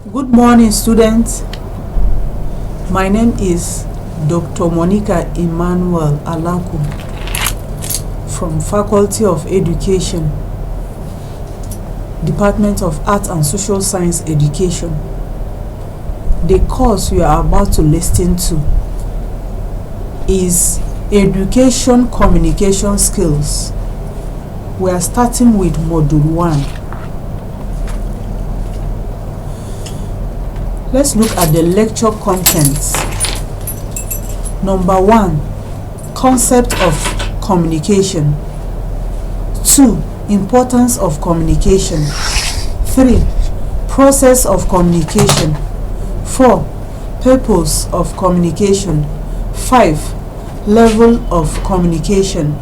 Good morning, students. My name is Dr. Monica Emmanuel ALAKU from Faculty of Education, Department of Art and Social Science Education. The course we are about to listen to is Education Communication Skills. We are starting with Module 1. Let's look at the lecture contents. Number 1, concept of communication. 2, importance of communication. 3, process of communication. 4, purpose of communication. 5, level of communication.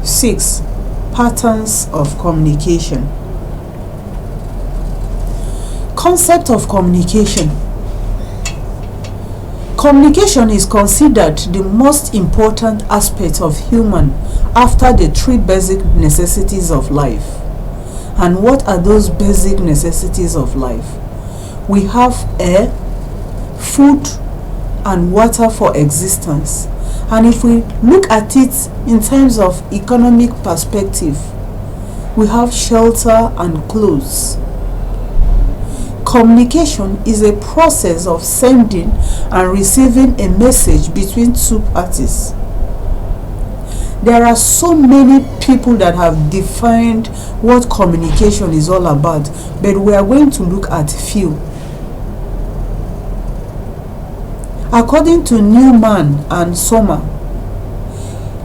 6, patterns of communication. Concept of communication. Communication is considered the most important aspect of human after the 3 basic necessities of life. And what are those basic necessities of life? We have air, food, and water for existence. And if we look at it in terms of economic perspective, we have shelter and clothes. Communication is a process of sending and receiving a message between 2 parties. There are so many people that have defined what communication is all about, but we are going to look at few. According to Newman and Sommer,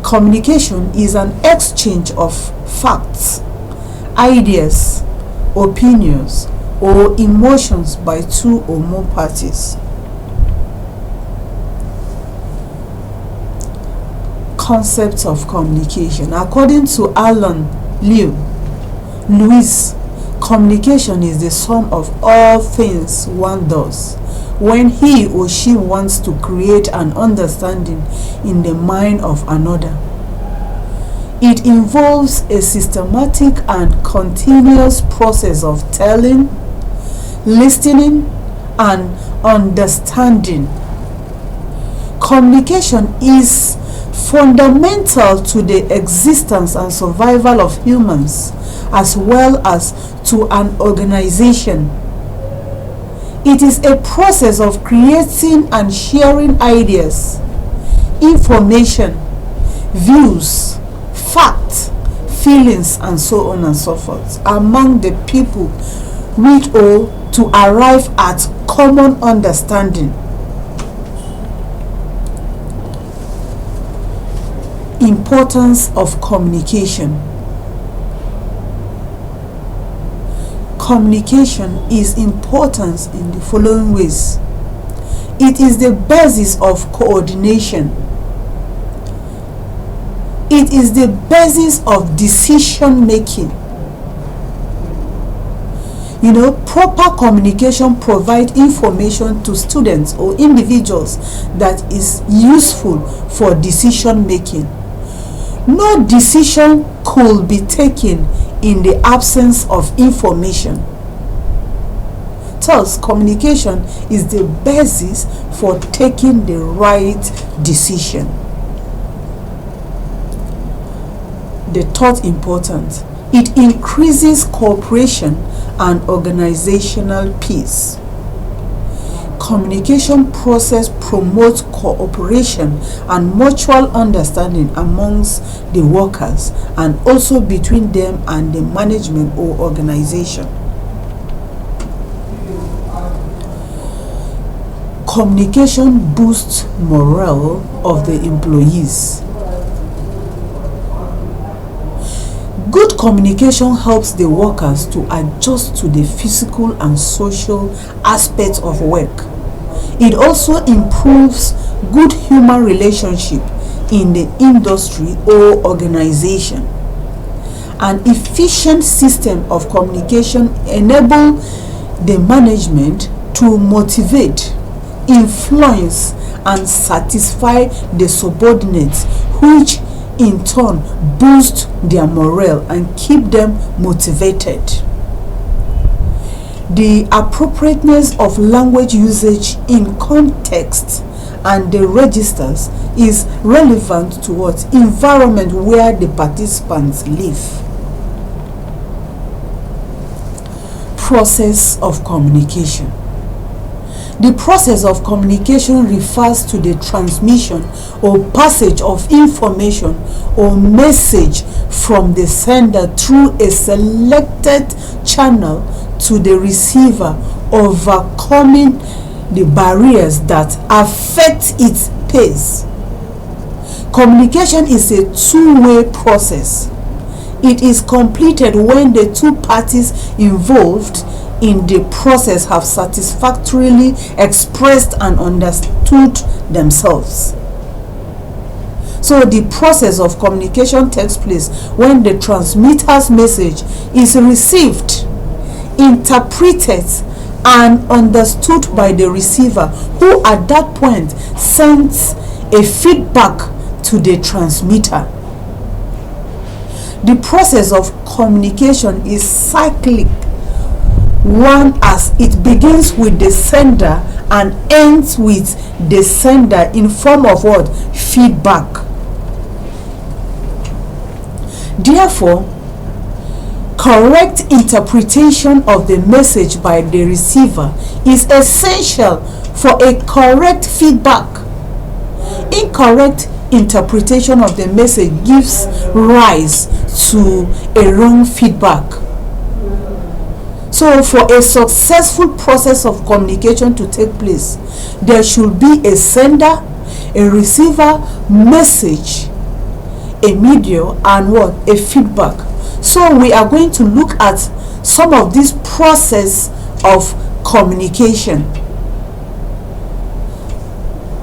communication is an exchange of facts, ideas, opinions, or emotions by 2 or more parties. Concepts of communication. According to Alan Lewis, communication is the sum of all things one does when he or she wants to create an understanding in the mind of another. It involves a systematic and continuous process of telling, listening, and understanding. Communication is fundamental to the existence and survival of humans as well as to an organization. It is a process of creating and sharing ideas, information, views, facts, feelings, and so on and so forth among the people with or to arrive at common understanding. Importance of communication. Communication is important in the following ways. It is the basis of coordination. It is the basis of decision making. Proper communication provides information to students or individuals that is useful for decision making. No decision could be taken in the absence of information. Thus, communication is the basis for taking the right decision. The third important, it increases cooperation and organizational peace. Communication process promotes cooperation and mutual understanding amongst the workers and also between them and the management or organization. Communication boosts morale of the employees. Good communication helps the workers to adjust to the physical and social aspects of work. It also improves good human relationship in the industry or organization. An efficient system of communication enables the management to motivate, influence, and satisfy the subordinates, which in turn boost their morale and keep them motivated. The appropriateness of language usage in context and the registers is relevant to what environment where the participants live. Process of communication. The process of communication refers to the transmission or passage of information or message from the sender through a selected channel to the receiver, overcoming the barriers that affect its pace. Communication is a two-way process. It is completed when the two parties involved in the process have satisfactorily expressed and understood themselves. So the process of communication takes place when the transmitter's message is received, interpreted, and understood by the receiver, who at that point sends a feedback to the transmitter. The process of communication is cyclic, one as it begins with the sender and ends with the sender in form of what? Feedback. Therefore, correct interpretation of the message by the receiver is essential for a correct feedback. Incorrect interpretation of the message gives rise to a wrong feedback. So for a successful process of communication to take place, there should be a sender, a receiver, message, a medium, and what? A feedback. So we are going to look at some of this process of communication.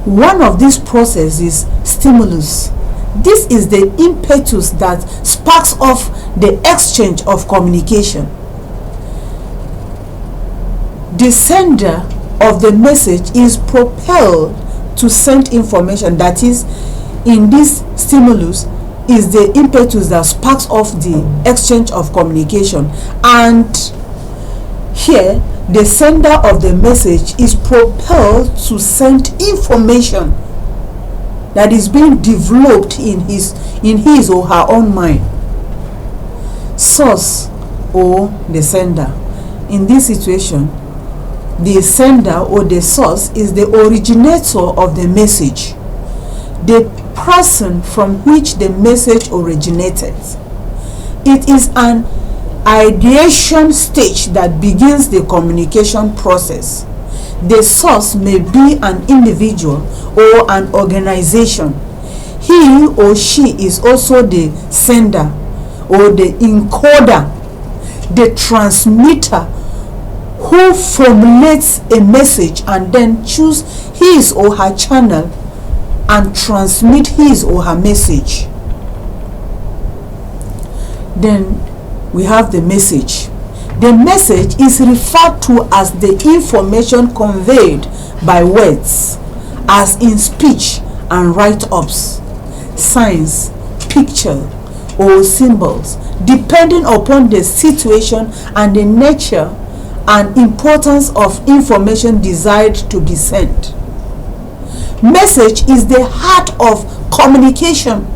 One of these processes is stimulus. This is the impetus that sparks off the exchange of communication. The sender of the message is propelled to send information. That is, in this stimulus is the impetus that sparks off the exchange of communication, and here the sender of the message is propelled to send information that is being developed in his or her own mind. Source or the sender. In this situation, the sender or the source is the originator of the message, the person from which the message originated. It is an ideation stage that begins the communication process. The source may be an individual or an organization. He or she is also the sender or the encoder, the transmitter, who formulates a message and then choose his or her channel and transmit his or her message. Then we have the message. The message is referred to as the information conveyed by words, as in speech and write-ups, signs, picture, or symbols, depending upon the situation and the nature and importance of information desired to be sent. Message is the heart of communication.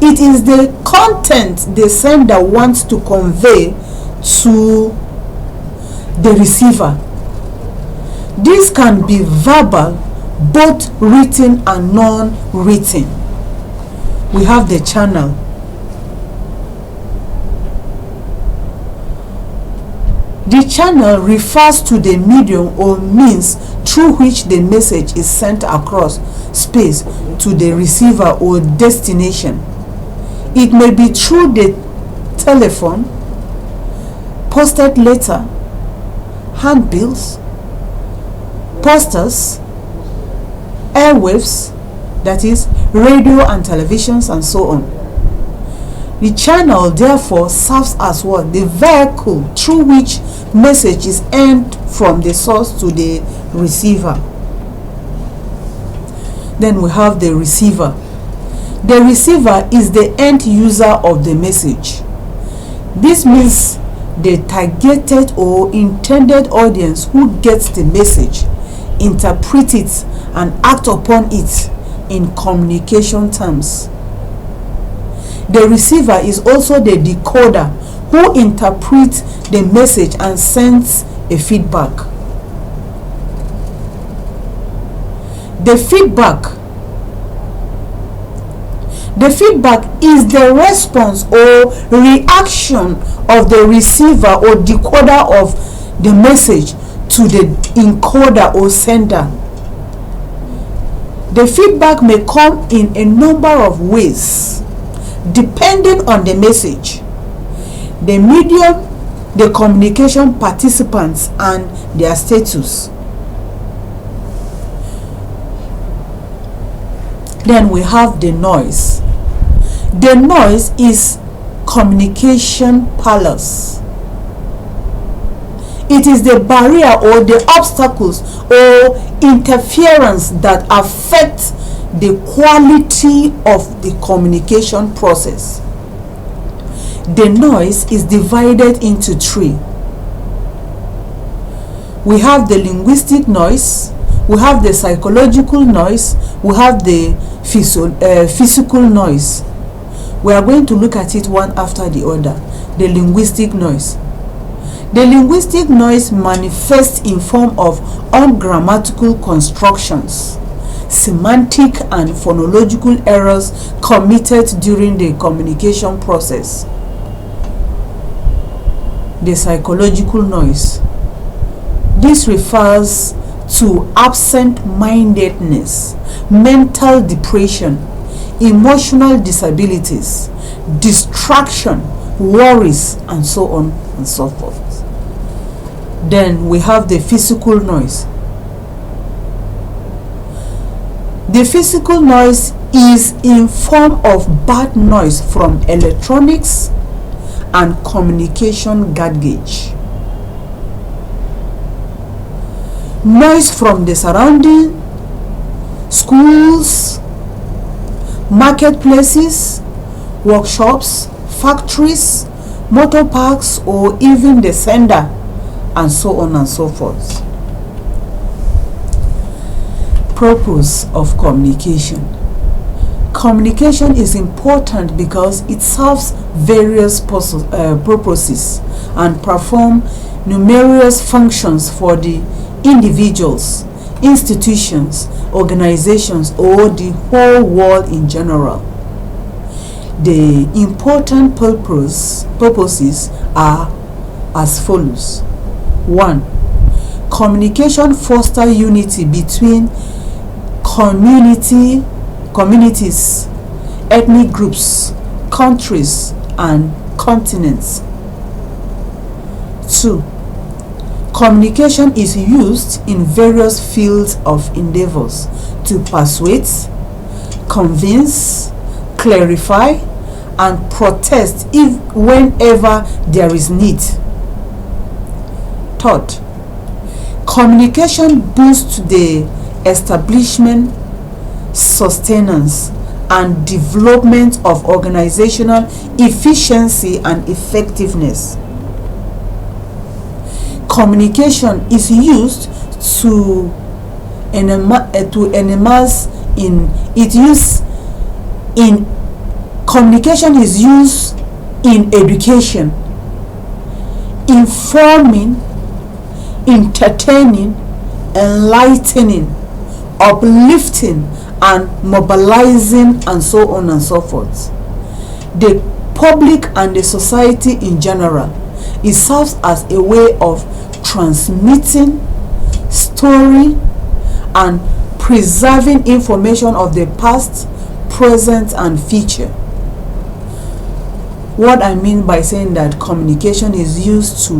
It is the content the sender wants to convey to the receiver. This can be verbal, both written and non-written. We have the channel. The channel refers to the medium or means through which the message is sent across space to the receiver or destination. It may be through the telephone, posted letter, handbills, posters, airwaves, that is radio and televisions, and so on. The channel therefore serves as what? The vehicle through which message is sent from the source to the receiver. Then we have the receiver. The receiver is the end user of the message. This means the targeted or intended audience who gets the message, interpret it, and act upon it in communication terms. The receiver is also the decoder who interprets the message and sends a feedback. The feedback is the response or reaction of the receiver or decoder of the message to the encoder or sender. The feedback may come in a number of ways depending on the message, the medium, the communication participants, and their status. Then we have the noise. The noise is communication palace. It is the barrier or the obstacles or interference that affect the quality of the communication process. The noise is divided into three. We have the linguistic noise, we have the psychological noise, we have the physical noise. We are going to look at it one after the other. The linguistic noise. The linguistic noise manifests in form of ungrammatical constructions, semantic and phonological errors committed during the communication process. The psychological noise. This refers to absent-mindedness, mental depression, emotional disabilities, distraction, worries, and so on and so forth. Then we have the physical noise. The physical noise is in form of bad noise from electronics and communication gauge. Noise from the surrounding, schools, marketplaces, workshops, factories, motor parks, or even the sender, and so on and so forth. Purpose of communication. Communication is important because it serves various purposes and perform numerous functions for the individuals, institutions, organizations, or the whole world in general. The important purposes are as follows. 1. Communication fosters unity between communities, ethnic groups, countries, and continents. 2. Communication is used in various fields of endeavors to persuade, convince, clarify, and protest whenever there is need. 3rd, communication boosts the establishment, sustenance, and development of organizational efficiency and effectiveness. Communication is used communication is used in education, informing, entertaining, enlightening, uplifting, and mobilizing, and so on and so forth. The public and the society in general. It serves as a way of transmitting, storing, and preserving information of the past, present, and future. What I mean by saying that communication is used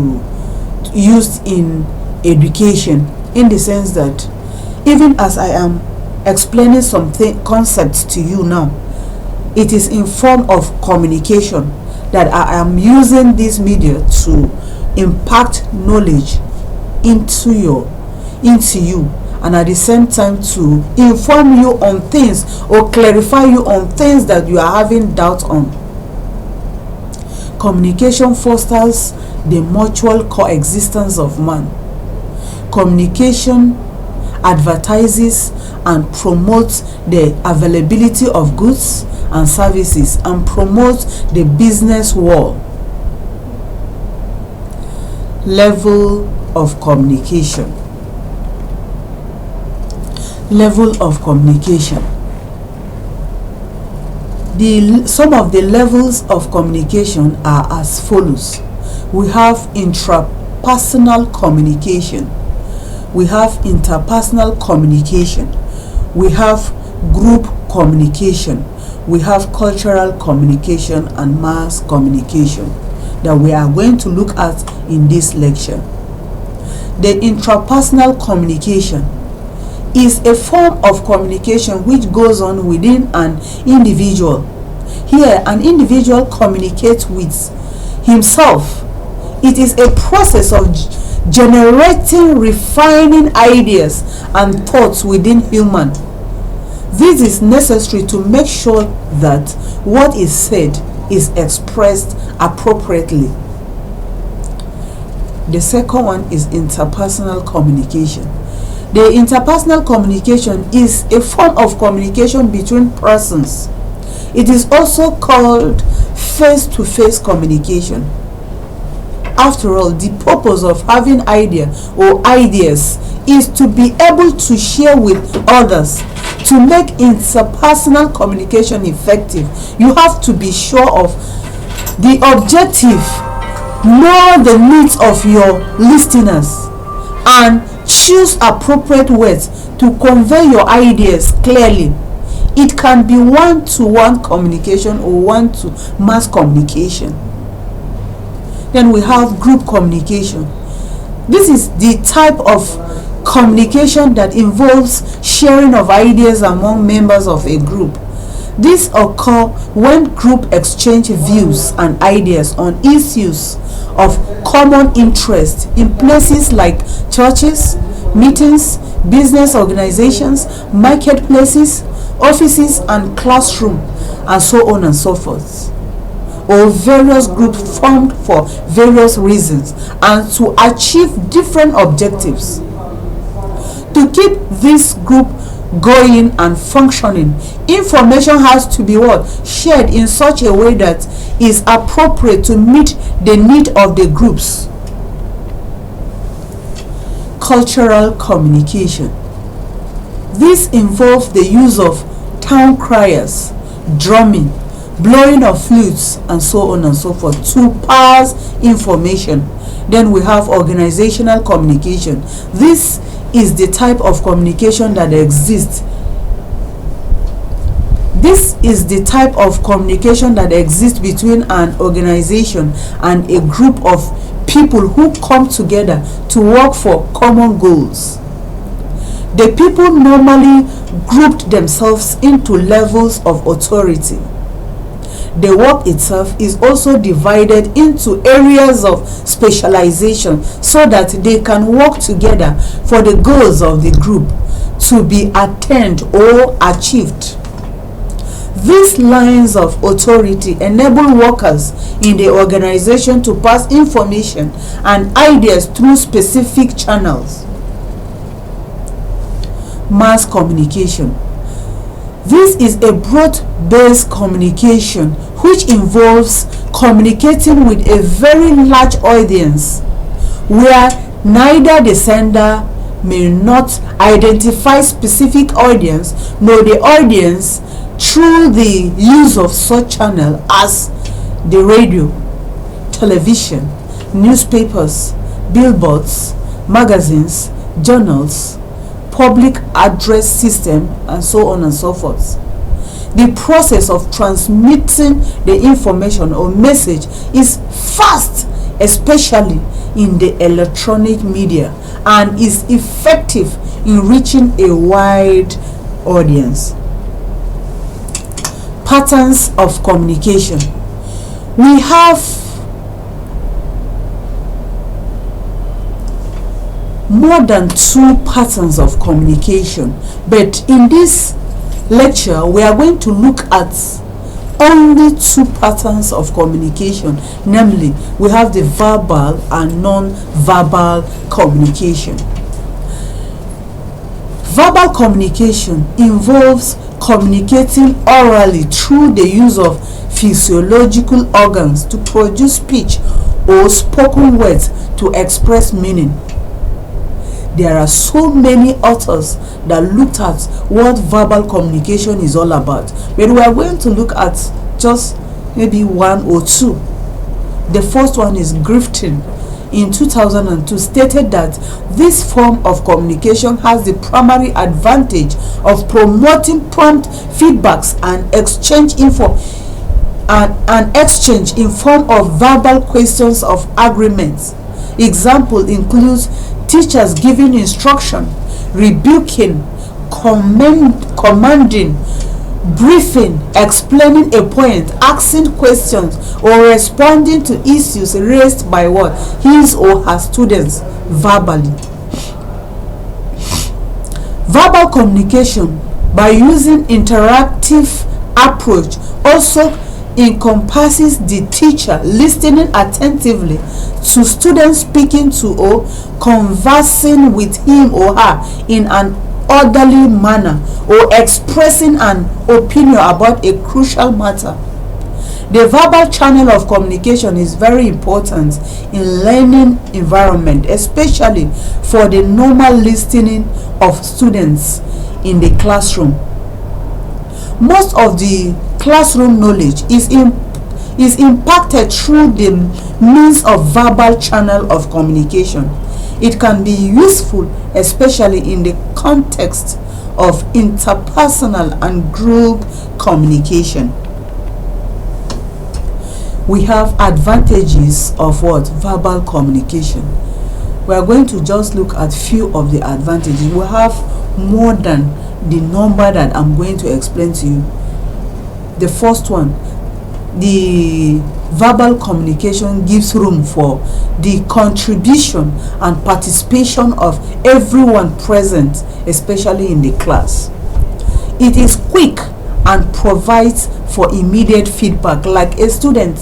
in education, in the sense that even as I am explaining some concepts to you now, it is in form of communication that I am using this media to impact knowledge into you, and at the same time to inform you on things or clarify you on things that you are having doubt on. Communication fosters the mutual coexistence of man. Communication advertises and promotes the availability of goods and services and promotes the business world. Level of communication. Level of communication. Some of the levels of communication are as follows. We have intrapersonal communication. We have interpersonal communication. We have group communication. We have cultural communication and mass communication that we are going to look at in this lecture. The intrapersonal communication is a form of communication which goes on within an individual. Here, an individual communicates with himself. It is a process of generating, refining ideas and thoughts within human. This is necessary to make sure that what is said is expressed appropriately. The second one is interpersonal communication. The interpersonal communication is a form of communication between persons. It is also called face-to-face communication. After all, the purpose of having ideas is to be able to share with others. To make interpersonal communication effective, you have to be sure of the objective, know the needs of your listeners, and choose appropriate words to convey your ideas clearly. It can be one-to-one communication or one-to-mass communication. Then we have group communication. This is the type of communication that involves sharing of ideas among members of a group. This occurs when group exchange views and ideas on issues of common interest in places like churches, meetings, business organizations, marketplaces, offices and classrooms, and so on and so forth. Or various groups formed for various reasons and to achieve different objectives. To keep this group going and functioning, information has to be shared in such a way that is appropriate to meet the need of the groups. Cultural communication. This involves the use of town criers, drumming, blowing of flutes, and so on and so forth to pass information. Then we have organizational communication. This is the type of communication that exists. This is the type of communication that exists between an organization and a group of people who come together to work for common goals. The people normally grouped themselves into levels of authority. The work itself is also divided into areas of specialization so that they can work together for the goals of the group to be attained or achieved. These lines of authority enable workers in the organization to pass information and ideas through specific channels. Mass communication. This is a broad-based communication which involves communicating with a very large audience where neither the sender may not identify specific audience nor the audience through the use of such channel as the radio, television, newspapers, billboards, magazines, journals, public address system, and so on and so forth. The process of transmitting the information or message is fast, especially in the electronic media, and is effective in reaching a wide audience. Patterns of communication. We have more than 2 patterns of communication, but in this lecture we are going to look at only two patterns of communication, namely we have the verbal and non-verbal communication. Verbal communication involves communicating orally through the use of physiological organs to produce speech or spoken words to express meaning. There are so many authors that looked at what verbal communication is all about, but we are going to look at just maybe one or two. The first one is Griffin in 2002 stated that this form of communication has the primary advantage of promoting prompt feedbacks and exchange in form of verbal questions of agreements. Example includes teachers giving instruction, rebuking, commanding, briefing, explaining a point, asking questions, or responding to issues raised by what his or her students verbally. Verbal communication by using interactive approach also encompasses the teacher listening attentively to students speaking to or conversing with him or her in an orderly manner or expressing an opinion about a crucial matter. The verbal channel of communication is very important in learning environment, especially for the normal listening of students in the classroom. Most of the classroom knowledge is impacted through the means of verbal channel of communication. It can be useful especially in the context of interpersonal and group communication. We have advantages of what? Verbal communication. We are going to just look at few of the advantages. We have more than the number that I'm going to explain to you. The first one, the verbal communication gives room for the contribution and participation of everyone present, especially in the class. It is quick and provides for immediate feedback, like a student.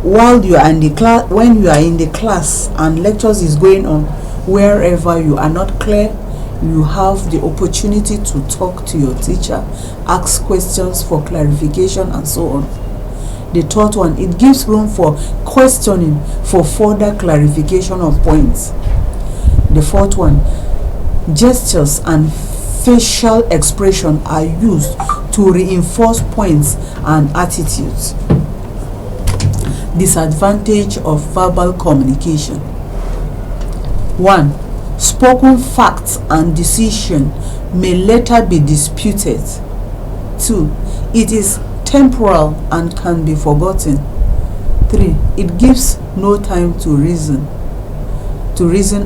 While you are in the class, when you are in the class and lectures is going on, wherever you are not clear, you have the opportunity to talk to your teacher, ask questions for clarification and so on. The third one, it gives room for questioning for further clarification of points. The fourth one, gestures and facial expression are used to reinforce points and attitudes. Disadvantage of verbal communication. 1. Spoken facts and decision may later be disputed. 2. It is temporal and can be forgotten. 3. It gives no time to reason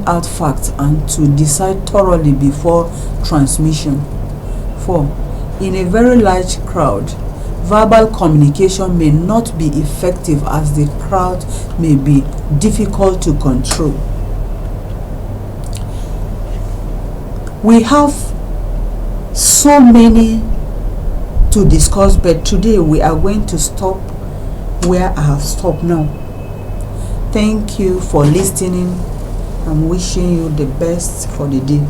out facts and to decide thoroughly before transmission. 4. In a very large crowd, verbal communication may not be effective as the crowd may be difficult to control. We have so many to discuss, but today we are going to stop where I have stopped now. Thank you for listening. I'm wishing you the best for the day.